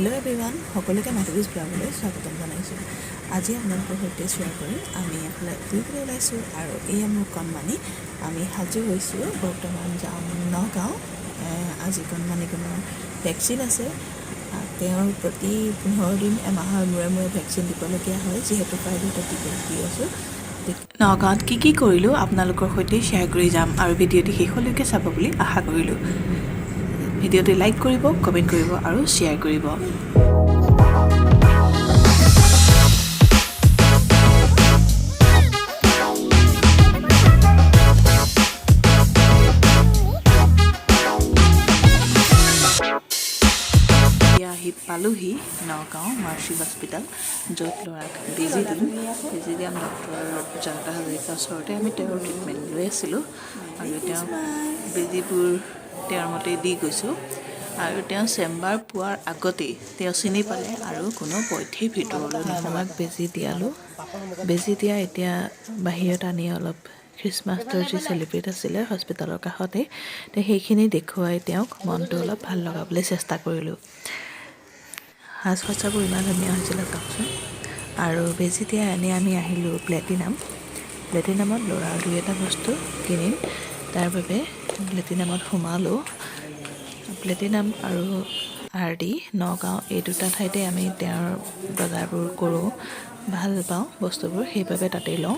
Hello' everyone, সকলোকে মাধৱীজ ব্লগলৈ স্বাগতম জনাইছোঁ। আজি আপোনালোকৰ সৈতে শ্বেয়াৰ কৰিম আমি এফালে ফুৰিবলৈ ওলাইছোঁ আৰু এয়া মোৰ কণমানি। আমি সাজু হৈছোঁ, বৰ্তমান যাম নগাঁও। আজি কণমানিকনৰ ভেকচিন আছে। তেওঁৰ প্ৰতি 15 দিন এমাহৰ মূৰে মূৰে ভেকচিন দিবলগীয়া হয়, যিহেতু প্ৰাইভেটত টিকেট দি আছোঁ। নগাঁৱত কি কৰিলোঁ আপোনালোকৰ সৈতে শ্বেয়াৰ কৰি যাম আৰু ভিডিঅ'টি শেষলৈকে চাব বুলি আশা কৰিলোঁ। ভিডিঅ'টি লাইক কৰিব, কমেণ্ট কৰিব আৰু শ্বেয়াৰ কৰিব। আহি পালোহি নগাঁও মাৰ্চি হস্পিটেল, য'ত ল'ৰাক বেজি দিম ডক্টৰ জয়ন্ত হাজৰিকাৰ ওচৰতে আমি তেওঁৰ ট্ৰিটমেণ্ট লৈ আছিলোঁ আৰু তেওঁ বেজীবোৰ তেওঁৰ মতে দি গৈছোঁ। আৰু তেওঁ চেম্বাৰ পোৱাৰ আগতেই তেওঁ চিনি পালে আৰু কোনো পথ্যেই ভিতৰলৈ নোসোমাক বেজি দিয়ালোঁ। বেজি দিয়া এতিয়া বাহিৰত আনি অলপ খ্ৰীষ্টমাছটোৰ যি চেলিব্ৰেট আছিলে হস্পিটেলৰ কাষতে, সেইখিনি দেখুৱাই তেওঁক মনটো অলপ ভাল লগাবলৈ চেষ্টা কৰিলোঁ। সাজ সজ্জাবোৰ ইমান ধুনীয়া হৈছিলে চাওকচোন। আৰু বেজি দিয়া আনি আমি আহিলোঁ প্লেটিনামত ল'ৰাৰ 2-এটা বস্তু কিনিম, তাৰ বাবে প্লেটিনামত সোমালোঁ। প্লেটিনাম আৰু RD নগাঁও এই দুটা ঠাইতে আমি তেওঁৰ বজাৰবোৰ কৰোঁ, ভাল পাওঁ বস্তুবোৰ, সেইবাবে তাতেই লওঁ।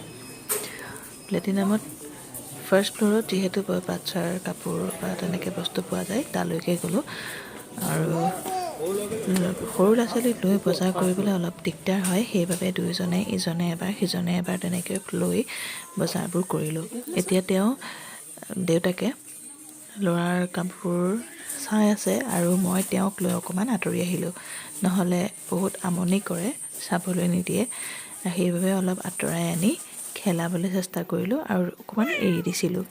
প্লেটিনামত ফাৰ্ষ্ট ফ্ল'ৰত যিহেতু বাচ্ছাৰ কাপোৰ বা তেনেকৈ বস্তু পোৱা যায়, তালৈকে গ'লোঁ। আৰু সৰু ল'ৰা ছোৱালীক লৈ বজাৰ কৰিবলৈ অলপ দিগদাৰ হয়, সেইবাবে দুয়োজনে ইজনে এবাৰ সিজনে এবাৰ তেনেকৈ লৈ বজাৰবোৰ কৰিলোঁ। এতিয়া দেউতাকে ল'ৰাৰ কাপোৰ চাই আছে আৰু মই তেওঁক লৈ অকণমান আঁতৰি আহিলোঁ, নহ'লে বহুত আমনি কৰে, চাবলৈ নিদিয়ে। সেইবাবে অলপ আঁতৰাই আনি খেলাবলৈ চেষ্টা কৰিলোঁ আৰু অকণমান এৰি দিছিলোঁ।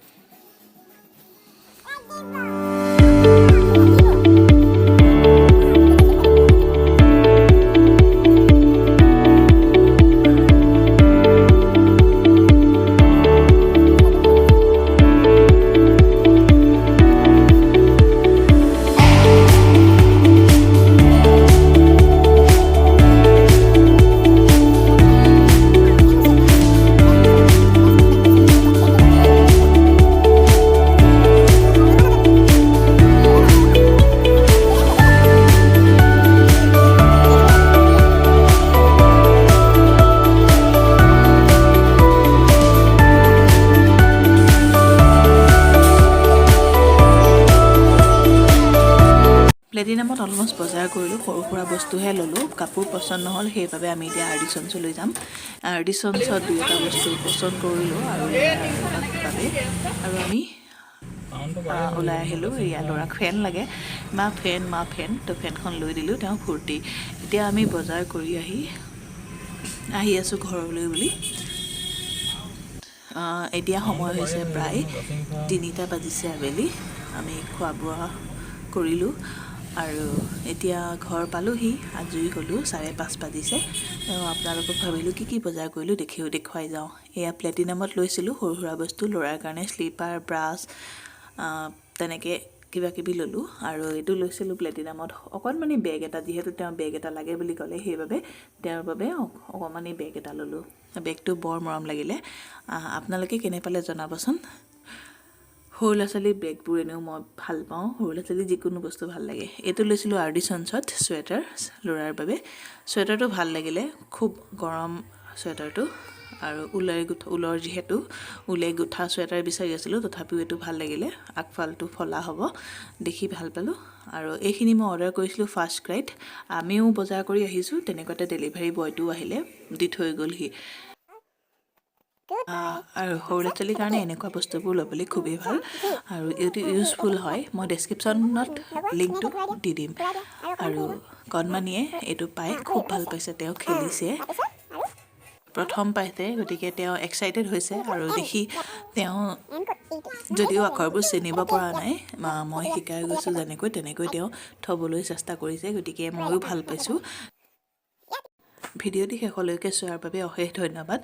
প্লেটিনামত অলমষ্ট বজাৰ কৰিলোঁ, সৰু সুৰা বস্তুহে ল'লোঁ। কাপোৰ পচন্দ নহ'ল, সেইবাবে আমি এতিয়া RD চন্সলৈ যাম। RD চন্সত 2-এটা বস্তু পচন্দ কৰিলোঁ আৰু বাবে আৰু আমি ওলাই আহিলোঁ। এয়া ল'ৰাক ফেন লাগে, মা ফেন, তো ফেনখন লৈ দিলোঁ, তেওঁ ফূৰ্তি। এতিয়া আমি বজাৰ কৰি আহি আছোঁ ঘৰলৈ বুলি। এতিয়া সময় হৈছে প্ৰায় 3টা বাজিছে আবেলি। আমি খোৱা বোৱা কৰিলোঁ আৰু এতিয়া ঘৰ পালোহি, আজৰি হ'লোঁ, 5:30 বাজিছে। আপোনালোকক ভাবিলোঁ কি বজাৰ কৰিলোঁ দেখুৱাই যাওঁ। এয়া প্লেটিনামত লৈছিলোঁ সৰু সুৰা বস্তু, ল'ৰাৰ কাৰণে স্লিপাৰ, ব্ৰাছ, তেনেকৈ কিবাকিবি ল'লোঁ। আৰু এইটো লৈছিলোঁ প্লেটিনামত অকণমানি বেগ এটা, যিহেতু তেওঁ বেগ এটা লাগে বুলি ক'লে, সেইবাবে তেওঁৰ বাবে অকণমানি বেগ এটা ল'লোঁ। বেগটো বৰ মৰম লাগিলে। আপোনালোকে কেনে পালে জনাবচোন। সৰু ল'ৰা ছোৱালীৰ বেগবোৰ এনেও মই ভাল পাওঁ, সৰু ল'ৰা ছোৱালীৰ যিকোনো বস্তু ভাল লাগে। এইটো লৈছিলোঁ RD চন্সত চুৱেটাৰ ল'ৰাৰ বাবে। চুৱেটাৰটো ভাল লাগিলে, খুব গৰম চুৱেটাৰটো আৰু ঊলৰ যিহেতু ঊলে গোঁঠা চুৱেটাৰ বিচাৰি আছিলোঁ, তথাপিও এইটো ভাল লাগিলে। আগফালটো ফলা হ'ব, দেখি ভাল পালোঁ। আৰু এইখিনি মই অৰ্ডাৰ কৰিছিলোঁ ফাৰ্ষ্ট ক্ৰাইত। আমিও বজাৰ কৰি আহিছোঁ, তেনেকুৱাতে ডেলিভাৰী বয়টোও আহিলে, দি থৈ গ'লহি। আৰু সৰু ল'ৰা ছোৱালীৰ কাৰণে এনেকুৱা বস্তুবোৰ ল'বলৈ খুবেই ভাল আৰু এইটো ইউজফুল হয়। মই ডেছক্ৰিপশ্যনত লিংকটো দি দিম। আৰু কণমানিয়ে এইটো পাই খুব ভাল পাইছে, তেওঁ খেলিছে, প্ৰথম পাইছে, গতিকে তেওঁ এক্সাইটেড হৈছে। আৰু দেখি তেওঁ যদিও আখৰবোৰ চিনিব পৰা নাই, মই শিকাই গৈছোঁ তেনেকৈ তেওঁ থ'বলৈ চেষ্টা কৰিছে, গতিকে ময়ো ভাল পাইছোঁ। ভিডিঅ'টি শেষলৈকে চোৱাৰ বাবে অশেষ ধন্যবাদ।